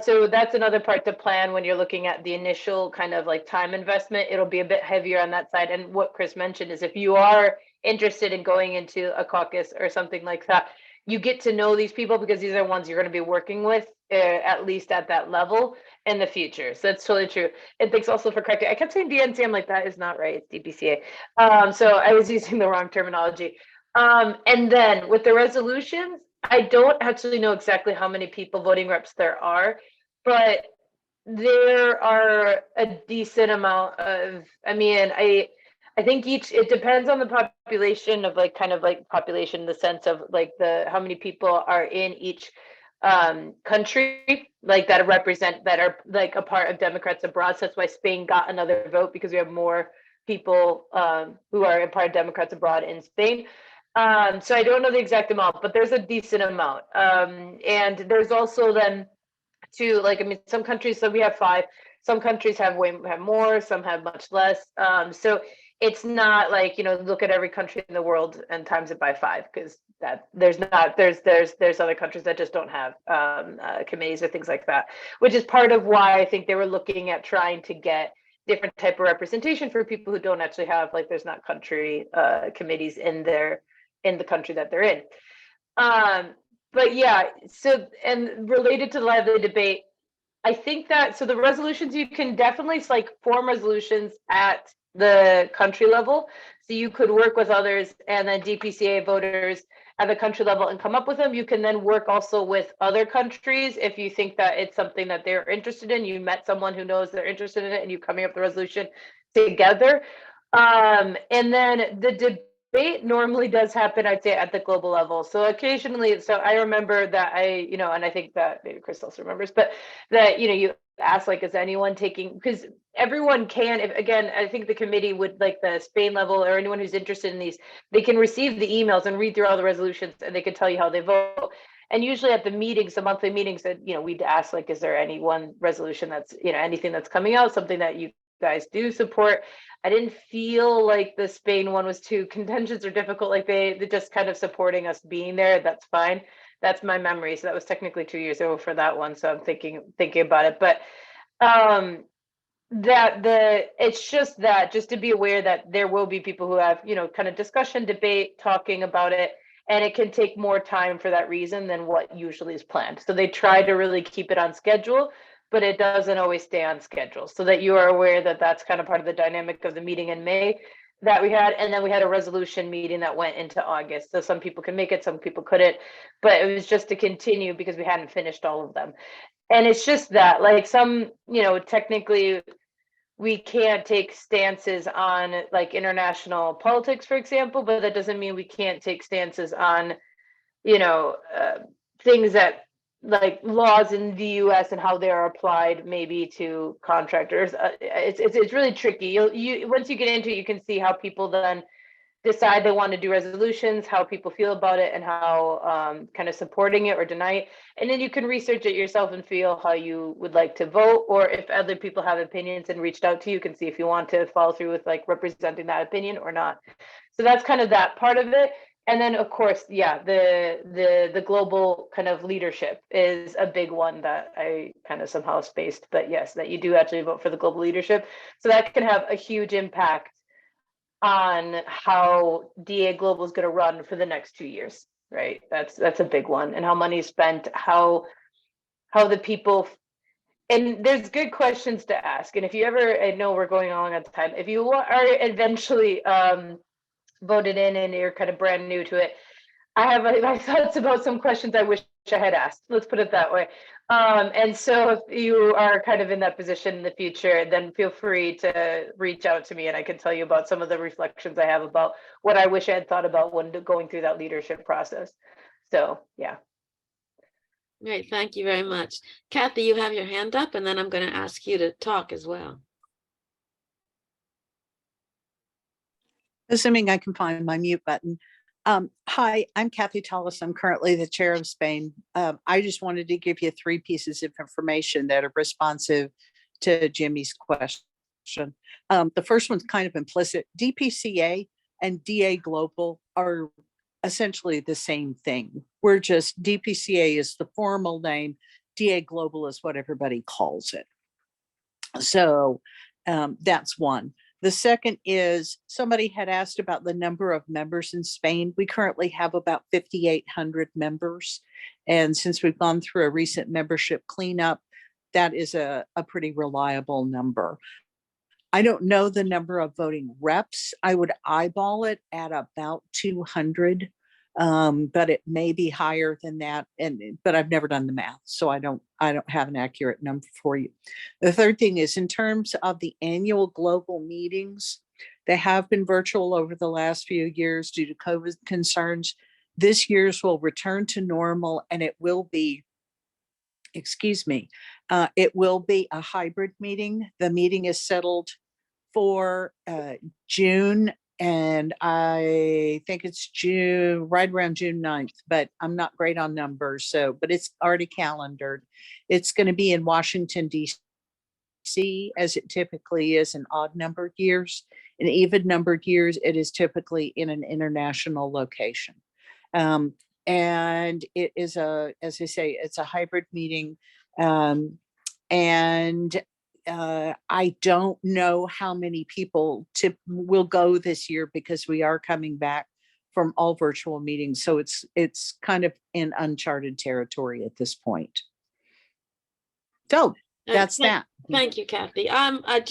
B: So that's another part to plan when you're looking at the initial kind of like time investment. It'll be a bit heavier on that side. And what Chris mentioned is if you are interested in going into a caucus or something like that, you get to know these people because these are ones you're going to be working with at least at that level in the future. So that's totally true. And thanks also for correcting. I kept saying DNC. I'm like, that is not right. It's DPCA. So I was using the wrong terminology. And then with the resolutions, I don't actually know exactly how many people voting reps there are, but there are a decent amount of, I mean, I think it depends on the population of like kind of like population in the sense of like how many people are in each country like that represent that are like a part of Democrats abroad. So that's why Spain got another vote because we have more people who are a part of Democrats abroad in Spain. So I don't know the exact amount, but there's a decent amount. And there's also then too, like, I mean, some countries, so we have 5, some countries have more, some have much less. So it's not like, you know, look at every country in the world and times it by 5, because that there's other countries that just don't have committees or things like that, which is part of why I think they were looking at trying to get different type of representation for people who don't actually have, like, there's not country committees in the country that they're in. But yeah, so, and related to the lively debate, I think that, so the resolutions, you can definitely like form resolutions at the country level. So you could work with others and then DPCA voters at the country level and come up with them. You can then work also with other countries if you think that it's something that they're interested in. You met someone who knows they're interested in it and you coming up with the resolution together. And then the debate normally does happen, I'd say, at the global level. So occasionally, so I remember that you know, and I think that maybe Chris also remembers, but that, you know, you ask, like, is anyone taking, because everyone can, if, again, I think the committee would, like the Spain level or anyone who's interested in these, they can receive the emails and read through all the resolutions and they can tell you how they vote. And usually at the meetings, the monthly meetings, that, you know, we'd ask, like, is there any one resolution that's, you know, anything that's coming out, something that you guys do support. I didn't feel like the Spain one was too contentious or difficult. Like they're just kind of supporting us being there. That's fine. That's my memory. So that was technically 2 years ago for that one. So I'm thinking about it. But it's just that, just to be aware that there will be people who have, you know, kind of discussion, debate, talking about it. And it can take more time for that reason than what usually is planned. So they try to really keep it on schedule, but it doesn't always stay on schedule, so that you are aware that that's kind of part of the dynamic of the meeting in May that we had. And then we had a resolution meeting that went into August. So some people can make it, some people couldn't, but it was just to continue because we hadn't finished all of them. And it's just that, like, some, you know, technically we can't take stances on like international politics, for example, but that doesn't mean we can't take stances on, you know, things that, like laws in the US and how they are applied maybe to contractors. It's really tricky. You once you get into it, you can see how people then decide they want to do resolutions, how people feel about it, and how kind of supporting it or deny it. And then you can research it yourself and feel how you would like to vote, or if other people have opinions and reached out to you, can see if you want to follow through with like representing that opinion or not. So that's kind of that part of it. And then, of course, yeah, the global kind of leadership is a big one that I kind of somehow spaced, but yes, that you do actually vote for the global leadership. So that can have a huge impact on how DA Global is going to run for the next 2 years, right? That's a big one, and how money is spent, how the people. And there's good questions to ask. And if you ever, I know we're going along on time, if you are eventually voted in and you're kind of brand new to it, I have my thoughts about some questions I wish I had asked. Let's put it that way. And so if you are kind of in that position in the future, then feel free to reach out to me and I can tell you about some of the reflections I have about what I wish I had thought about when going through that leadership process. So, yeah.
A: Great, thank you very much. Kathy, you have your hand up, and then I'm going to ask you to talk as well.
G: Assuming I can find my mute button. Hi, I'm Kathy Tallis. I'm currently the chair of Spain. I just wanted to give you 3 pieces of information that are responsive to Jimmy's question. The first one's kind of implicit. DPCA and DA Global are essentially the same thing. We're just, DPCA is the formal name, DA Global is what everybody calls it. So that's one. The second is somebody had asked about the number of members in Spain. We currently have about 5,800 members. And since we've gone through a recent membership cleanup, that is a pretty reliable number. I don't know the number of voting reps. I would eyeball it at about 200, but it may be higher than that. But I've never done the math, so I don't have an accurate number for you. The third thing is in terms of the annual global meetings, they have been virtual over the last few years due to COVID concerns. This year's will return to normal, and it will be, it will be a hybrid meeting. The meeting is settled for June, and I think it's June, right around June 9th, but I'm not great on numbers. So, but it's already calendared. It's going to be in Washington, D.C., as it typically is in odd numbered years. In even numbered years, it is typically in an international location. And it is as I say, it's a hybrid meeting. And I don't know how many people will go this year because we are coming back from all virtual meetings. So it's kind of in uncharted territory at this point. So that's that.
A: Thank you, Kathy. I've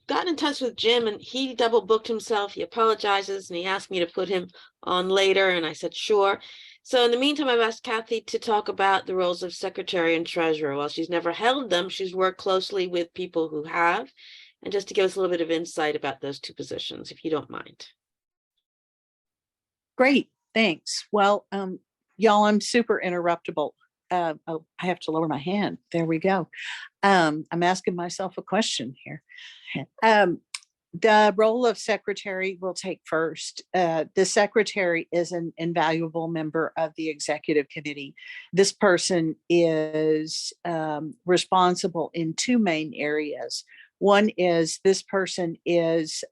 A: gotten in touch with Jim, and he double booked himself. He apologizes, and he asked me to put him on later, and I said sure. So in the meantime, I've asked Kathy to talk about the roles of secretary and treasurer. While she's never held them, she's worked closely with people who have, and just to give us a little bit of insight about those 2 positions, if you don't mind.
G: Great, thanks. Well, y'all, I'm super interruptible. Oh, I have to lower my hand. There we go. I'm asking myself a question here. The role of secretary will take first. The secretary is an invaluable member of the executive committee. This person is responsible in 2 main areas. One is this person is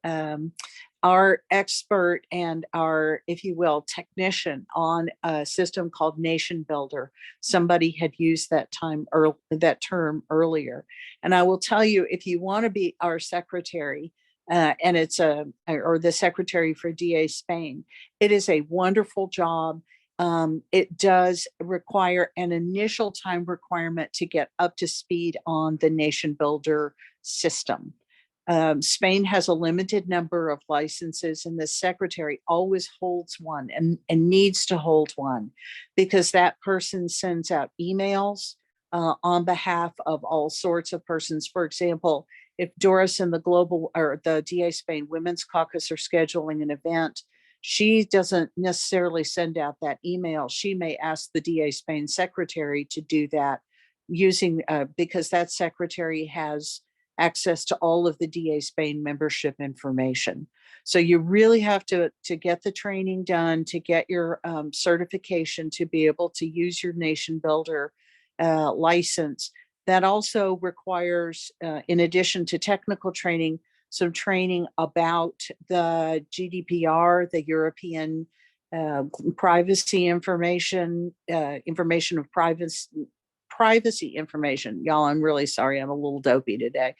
G: our expert and our, if you will, technician on a system called Nation Builder. Somebody had used that term earlier. And I will tell you, if you want to be our secretary, and it's or the secretary for DA Spain, it is a wonderful job. It does require an initial time requirement to get up to speed on the Nation Builder system. Spain has a limited number of licenses, and the secretary always holds one and needs to hold one because that person sends out emails on behalf of all sorts of persons. For example, if Doris and the global or the DA Spain Women's Caucus are scheduling an event, she doesn't necessarily send out that email. She may ask the DA Spain secretary to do that using because that secretary has access to all of the DA Spain membership information. So you really have to get the training done, to get your certification to be able to use your Nation Builder license. That also requires, in addition to technical training, some training about the GDPR, the European privacy information, information of privacy information. Y'all, I'm really sorry. I'm a little dopey today.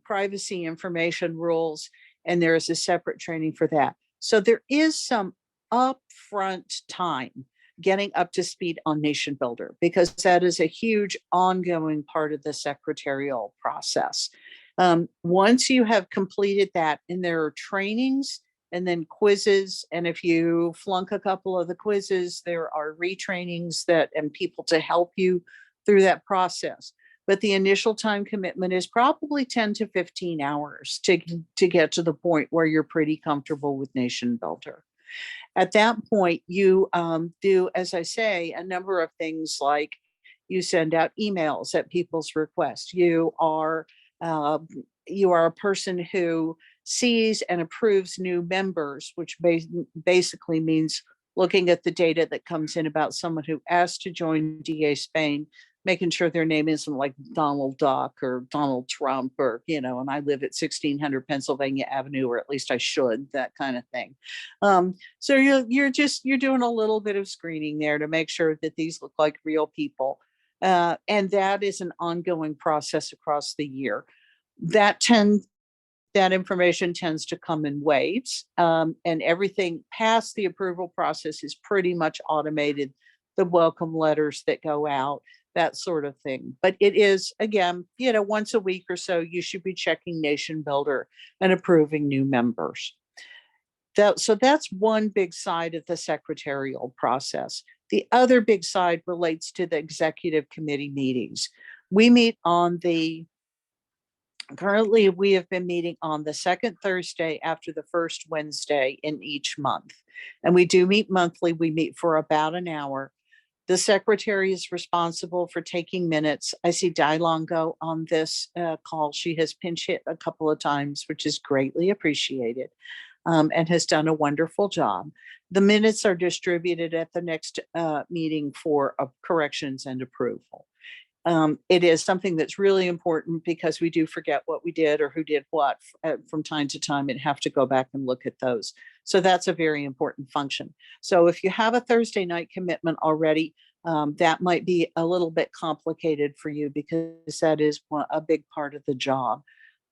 G: Privacy information rules, and there is a separate training for that. So there is some upfront time getting up to speed on Nation Builder, because that is a huge ongoing part of the secretarial process. Once you have completed that, and there are trainings and then quizzes, and if you flunk a couple of the quizzes, there are retrainings and people to help you through that process. But the initial time commitment is probably 10 to 15 hours to get to the point where you're pretty comfortable with Nation Builder. At that point, you do, as I say, a number of things, like you send out emails at people's request. You are a person who sees and approves new members, which basically means looking at the data that comes in about someone who asked to join DA Spain, making sure their name isn't like Donald Duck or Donald Trump, or, and I live at 1600 Pennsylvania Avenue, or at least I should, that kind of thing. So you're doing a little bit of screening there to make sure that these look like real people. And that is an ongoing process across the year. That information tends to come in waves, and everything past the approval process is pretty much automated. The welcome letters that go out, that sort of thing. But it is, again, once a week or so, you should be checking Nation Builder and approving new members. So that's one big side of the secretarial process. The other big side relates to the executive committee meetings. Currently, we have been meeting on the second Thursday after the first Wednesday in each month. And we do meet monthly. We meet for about an hour. The secretary is responsible for taking minutes. I see Dailongo on this call. She has pinch hit a couple of times, which is greatly appreciated, and has done a wonderful job. The minutes are distributed at the next meeting for corrections and approval. It is something that's really important, because we do forget what we did or who did what from time to time, and have to go back and look at those. So that's a very important function. So if you have a Thursday night commitment already, that might be a little bit complicated for you, because that is a big part of the job.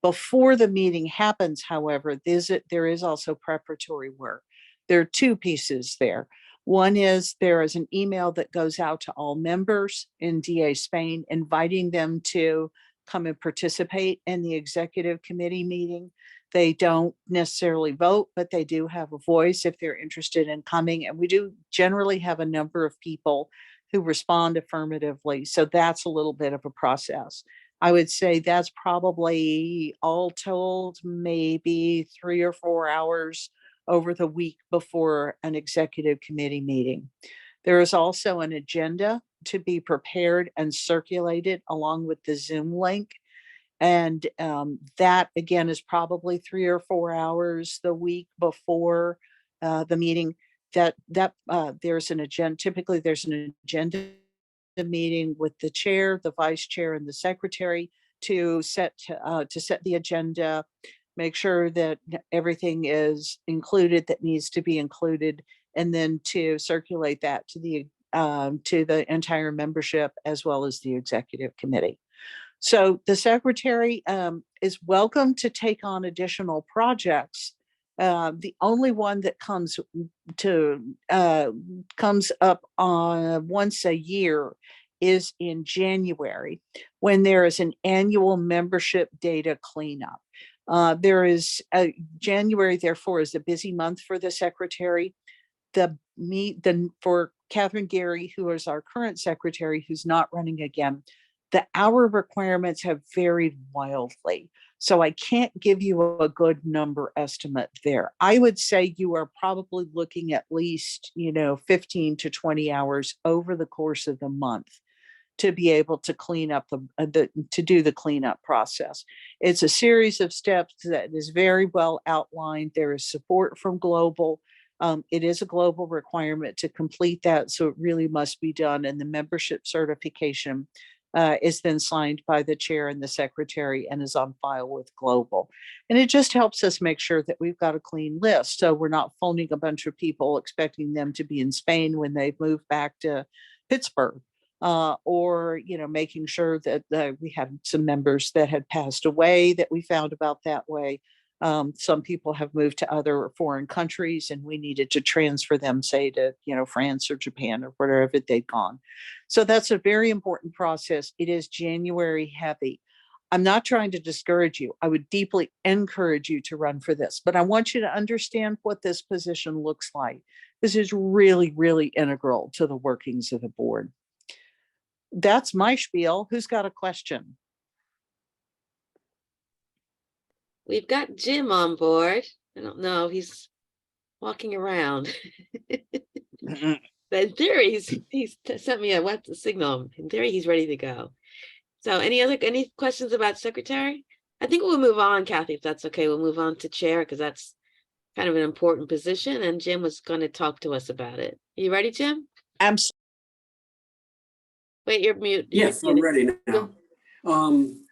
G: Before the meeting happens, however, there is also preparatory work. There are two pieces there. One is there is an email that goes out to all members in DA Spain, inviting them to come and participate in the executive committee meeting. They don't necessarily vote, but they do have a voice if they're interested in coming. And we do generally have a number of people who respond affirmatively. So that's a little bit of a process. I would say that's probably, all told, maybe 3 or 4 hours over the week before an executive committee meeting. There is also an agenda to be prepared and circulated along with the Zoom link. And that, again, is probably 3 or 4 hours the week before the meeting. There's an agenda. Typically, there's an agenda meeting with the chair, the vice chair, and the secretary to set the agenda, make sure that everything is included that needs to be included, and then to circulate that to the entire membership as well as the executive committee. So the secretary is welcome to take on additional projects. The only one that comes up once a year is in January, when there is an annual membership data cleanup. January, therefore, is a busy month for the secretary. For Catherine Gary, who is our current secretary, who's not running again, the hour requirements have varied wildly. So I can't give you a good number estimate there. I would say you are probably looking at least, 15 to 20 hours over the course of the month to be able to clean up to do the cleanup process. It's a series of steps that is very well outlined. There is support from Global. It is a global requirement to complete that, so it really must be done. And the membership certification is then signed by the chair and the secretary and is on file with Global. And it just helps us make sure that we've got a clean list. So we're not phoning a bunch of people expecting them to be in Spain when they've moved back to Pittsburgh. Or, making sure that we have some members that had passed away that we found about that way. Some people have moved to other foreign countries and we needed to transfer them, say to, France or Japan or wherever they'd gone. So that's a very important process. It is January heavy. I'm not trying to discourage you. I would deeply encourage you to run for this, but I want you to understand what this position looks like. This is really, really integral to the workings of the board. That's my spiel. Who's got a question?
A: We've got Jim on board. I don't know, he's walking around. But in theory, he's sent me a signal. In theory, he's ready to go. So any questions about secretary? I think we'll move on, Kathy, if that's okay. We'll move on to chair because that's kind of an important position. And Jim was going to talk to us about it. You ready, Jim?
G: Absolutely.
A: Wait, you're mute.
H: Yes, I'm ready now.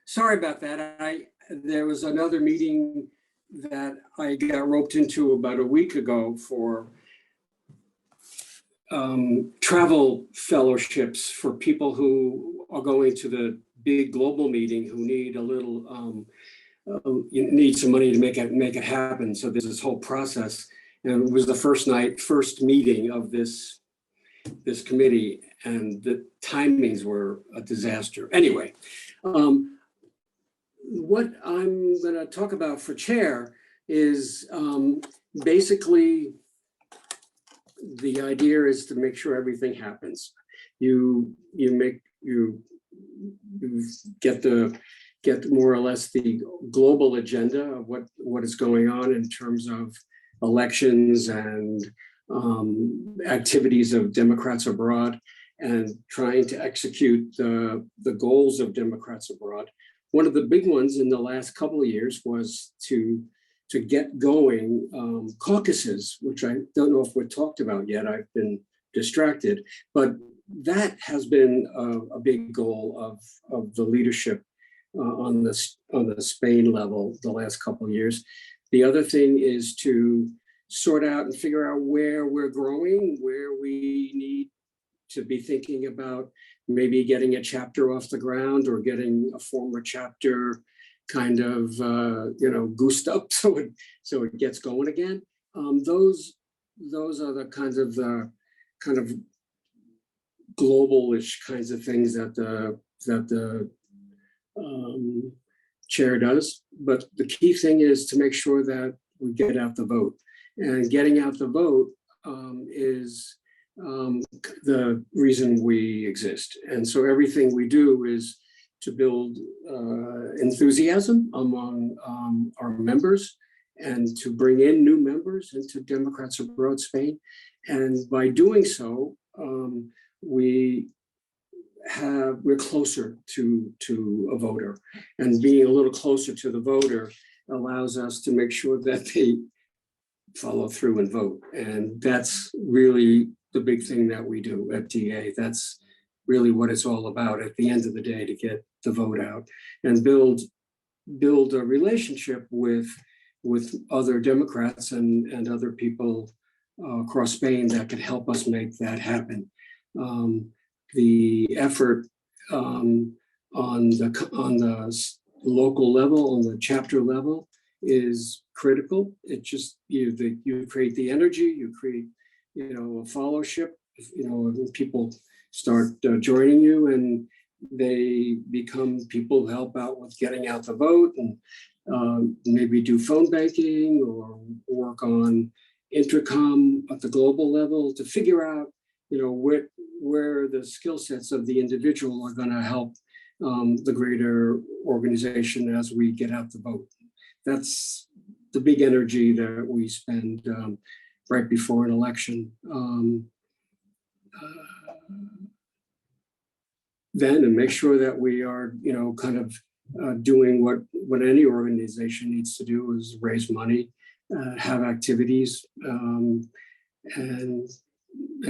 H: Sorry about that. There was another meeting that I got roped into about a week ago for travel fellowships for people who are going to the big global meeting who need a little, need some money to make it happen. So there's this whole process. And it was the first meeting of this committee, and the timings were a disaster. Anyway, what I'm going to talk about for chair is basically the idea is to make sure everything happens. You get more or less the global agenda of what is going on in terms of elections and activities of Democrats abroad, and trying to execute the goals of Democrats abroad. One of the big ones in the last couple of years was to get going caucuses, which I don't know if we've talked about yet. I've been distracted, but that has been a big goal of the leadership on the Spain level the last couple of years. The other thing is to sort out and figure out where we're growing, where we need to be thinking about maybe getting a chapter off the ground or getting a former chapter kind of goosed up so it gets going again. Those are the kinds of global-ish kinds of things that the chair does. But the key thing is to make sure that we get out the vote. And getting out the vote is the reason we exist. And so everything we do is to build enthusiasm among our members and to bring in new members into Democrats Abroad Spain. And by doing so, we're closer to a voter, and being a little closer to the voter allows us to make sure that they follow through and vote. And that's really the big thing that we do at DA. That's really what it's all about at the end of the day, to get the vote out and build a relationship with other Democrats and other people across Spain that could help us make that happen. The effort on the local level, on the chapter level, is critical. It just you create the energy, you create a fellowship. When people start joining you, and they become people who help out with getting out the vote, and maybe do phone banking or work on intercom at the global level to figure out where the skill sets of the individual are going to help the greater organization as we get out the vote. That's the big energy that we spend right before an election. Then, and make sure that we are, doing what any organization needs to do, is raise money, have activities, and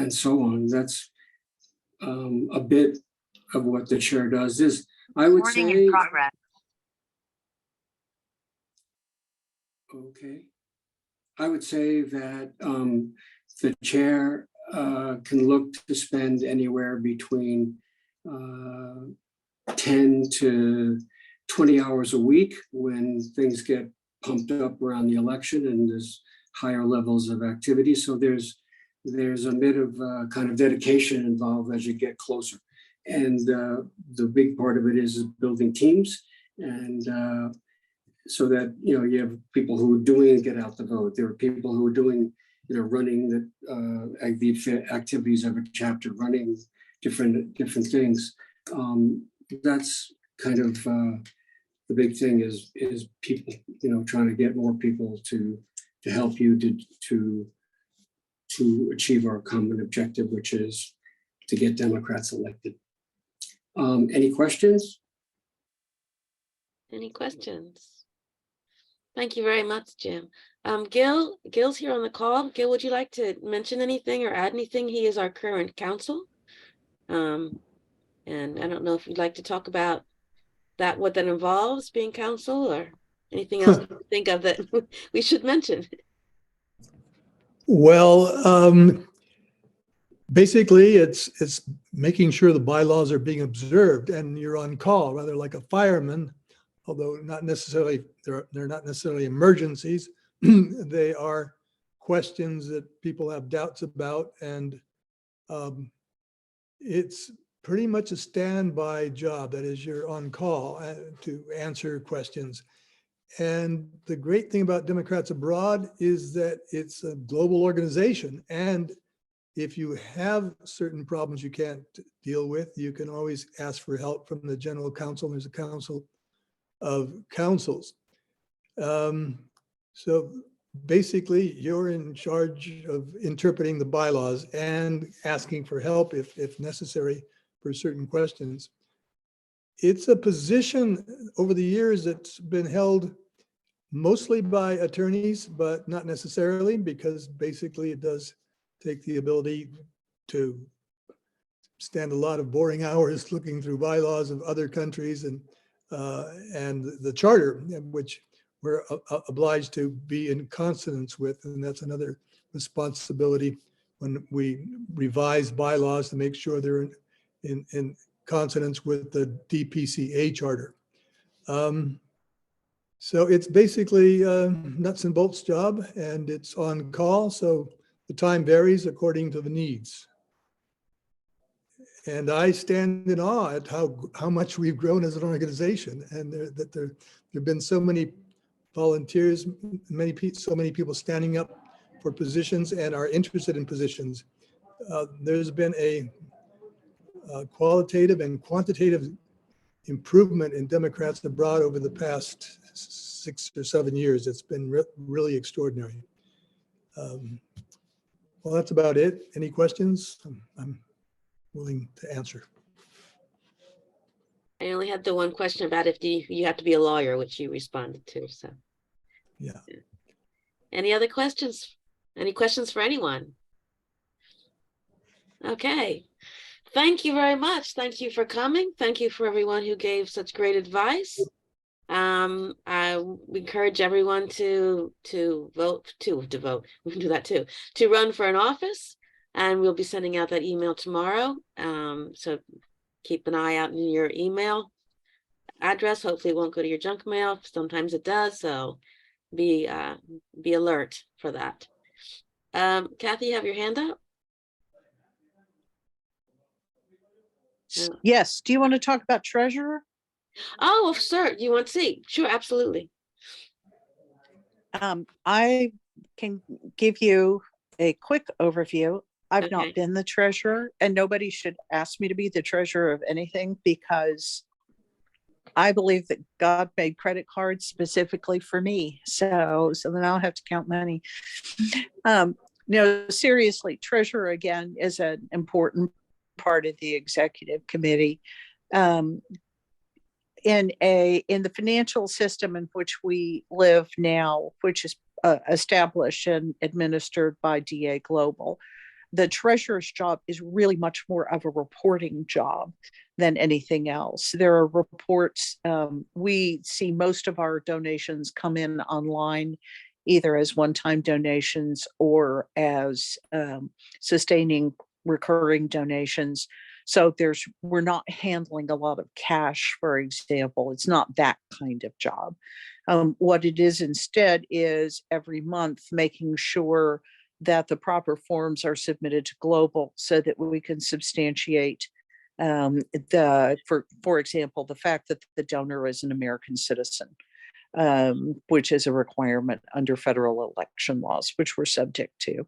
H: so on. That's a bit what the chair does is, I would say. Okay. I would say that the chair can look to spend anywhere between 10 to 20 hours a week when things get pumped up around the election and there's higher levels of activity. So there's a bit of kind of dedication involved as you get closer. And the big part of it is building teams, and so that, you know, you have people who are doing get out the vote. There are people who are doing, you know, running the activities of a chapter, running different things. That's kind of the big thing is people, you know, trying to get more people to help you to achieve our common objective, which is to get Democrats elected. Any questions?
A: Any questions? Thank you very much, Jim. Gil's here on the call. Gil, would you like to mention anything or add anything? He is our current counsel. And I don't know if you'd like to talk about that, what that involves, being counsel, or anything else you think of that we should mention.
I: Well, basically, it's making sure the bylaws are being observed, and you're on call, rather like a fireman, although not necessarily, they're not necessarily emergencies. They are questions that people have doubts about, and it's pretty much a standby job. That is, you're on call to answer questions. And the great thing about Democrats Abroad is that it's a global organization. And if you have certain problems you can't deal with, you can always ask for help from the general counsel. There's a council of councils. So basically, you're in charge of interpreting the bylaws and asking for help if necessary for certain questions. It's a position over the years that's been held mostly by attorneys, but not necessarily, because basically it does take the ability to stand a lot of boring hours looking through bylaws of other countries and the charter, which we're obliged to be in consonance with. And that's another responsibility when we revise bylaws, to make sure they're in consonance with the DPCA charter. So it's basically a nuts and bolts job, and it's on call. So the time varies according to the needs. And I stand in awe at how much we've grown as an organization, and there have been so many volunteers, so many people standing up for positions and are interested in positions. There's been a qualitative and quantitative improvement in Democrats Abroad over the past 6 or 7 years. It's been really extraordinary. Well, that's about it. Any questions? I'm willing to answer.
A: I only had the one question about if you have to be a lawyer, which you responded to. So,
I: Yeah.
A: Any other questions? Any questions for anyone? Okay. Thank you very much. Thank you for coming. Thank you for everyone who gave such great advice. I encourage everyone to vote. We can do that too. To run for an office, and we'll be sending out that email tomorrow. So keep an eye out in your email address. Hopefully it won't go to your junk mail. Sometimes it does, so be alert for that. Kathy, you have your hand up?
G: Yes. Do you want to talk about treasurer?
A: Oh, sir, you want to see? Sure, absolutely.
G: I can give you a quick overview. I've
A: Okay.
G: not been the treasurer, and nobody should ask me to be the treasurer of anything, because I believe that God made credit cards specifically for me. So then I'll have to count money. No, seriously, treasurer again is an important part of the executive committee. In the financial system in which we live now, which is established and administered by DA Global, The treasurer's job is really much more of a reporting job than anything else. There are reports, we see most of our donations come in online, either as one-time donations or as sustaining recurring donations. So we're not handling a lot of cash, for example. It's not that kind of job. What it is instead is every month making sure that the proper forms are submitted to Global so that we can substantiate for example, the fact that the donor is an American citizen, which is a requirement under federal election laws, which we're subject to.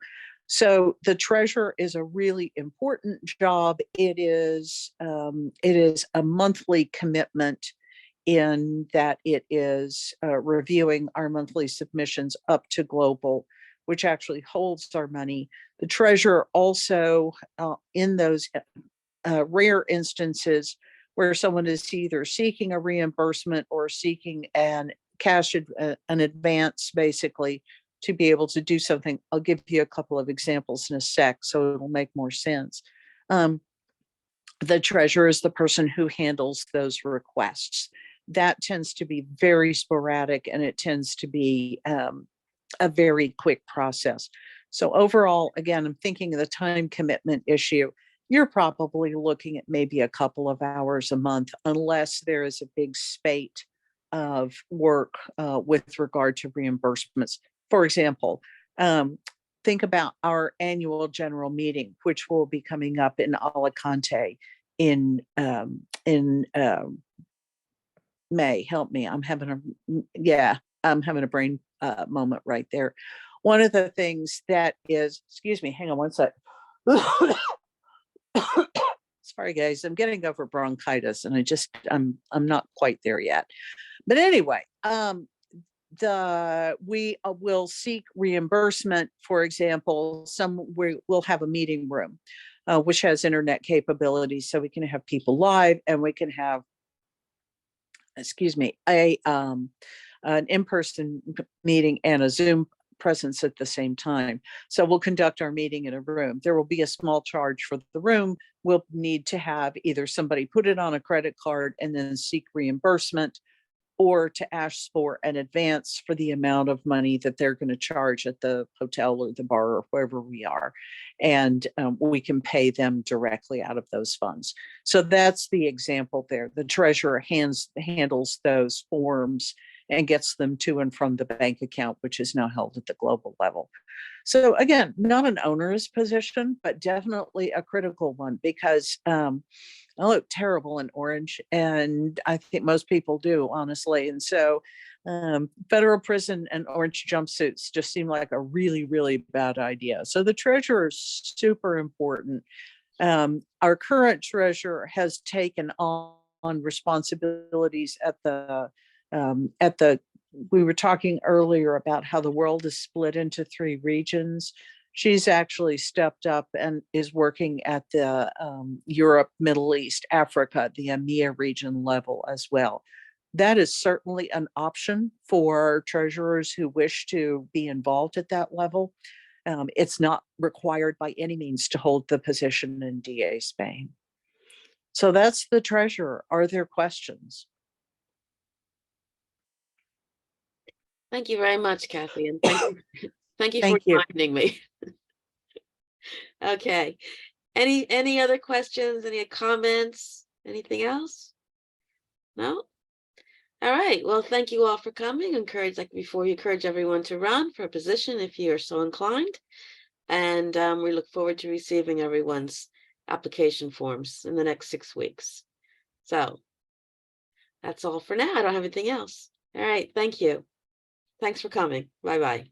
G: So the treasurer is a really important job. It is a monthly commitment in that it is reviewing our monthly submissions up to Global, which actually holds our money. The treasurer also, in those rare instances where someone is either seeking a reimbursement or seeking an advance, basically, to be able to do something. I'll give you a couple of examples in a sec, so it'll make more sense. The treasurer is the person who handles those requests. That tends to be very sporadic, and it tends to be a very quick process. So overall, again, I'm thinking of the time commitment issue. You're probably looking at maybe a couple of hours a month, unless there is a big spate of work with regard to reimbursements. For example, think about our annual general meeting, which will be coming up in Alicante in May. Help me. I'm having a brain moment right there. One of the things that is, excuse me, hang on one sec. Sorry, guys, I'm getting over bronchitis, and I'm not quite there yet. But anyway, we will seek reimbursement. For example, we'll have a meeting room, which has internet capabilities, so we can have people live, and we can have, excuse me, an in-person meeting and a Zoom presence at the same time. So we'll conduct our meeting in a room. There will be a small charge for the room. We'll need to have either somebody put it on a credit card and then seek reimbursement, or to ask for an advance for the amount of money that they're going to charge at the hotel or the bar or wherever we are. And we can pay them directly out of those funds. So that's the example there. The treasurer handles those forms and gets them to and from the bank account, which is now held at the Global level. So again, not an onerous position, but definitely a critical one, because I look terrible in orange, and I think most people do, honestly. And so federal prison and orange jumpsuits just seem like a really, really bad idea. So the treasurer is super important. Our current treasurer has taken on responsibilities we were talking earlier about how the world is split into 3 regions. She's actually stepped up and is working at the Europe, Middle East, Africa, the EMEA region level as well. That is certainly an option for treasurers who wish to be involved at that level. It's not required by any means to hold the position in DA Spain. So that's the treasurer. Are there questions?
A: Thank you very much, Kathy, and thank you for
G: Thank you.
A: reminding me. Okay. Any other questions? Any comments? Anything else? No? All right. Well, thank you all for coming. Encourage everyone to run for a position if you are so inclined. And we look forward to receiving everyone's application forms in the next 6 weeks. So that's all for now. I don't have anything else. All right. Thank you. Thanks for coming. Bye-bye.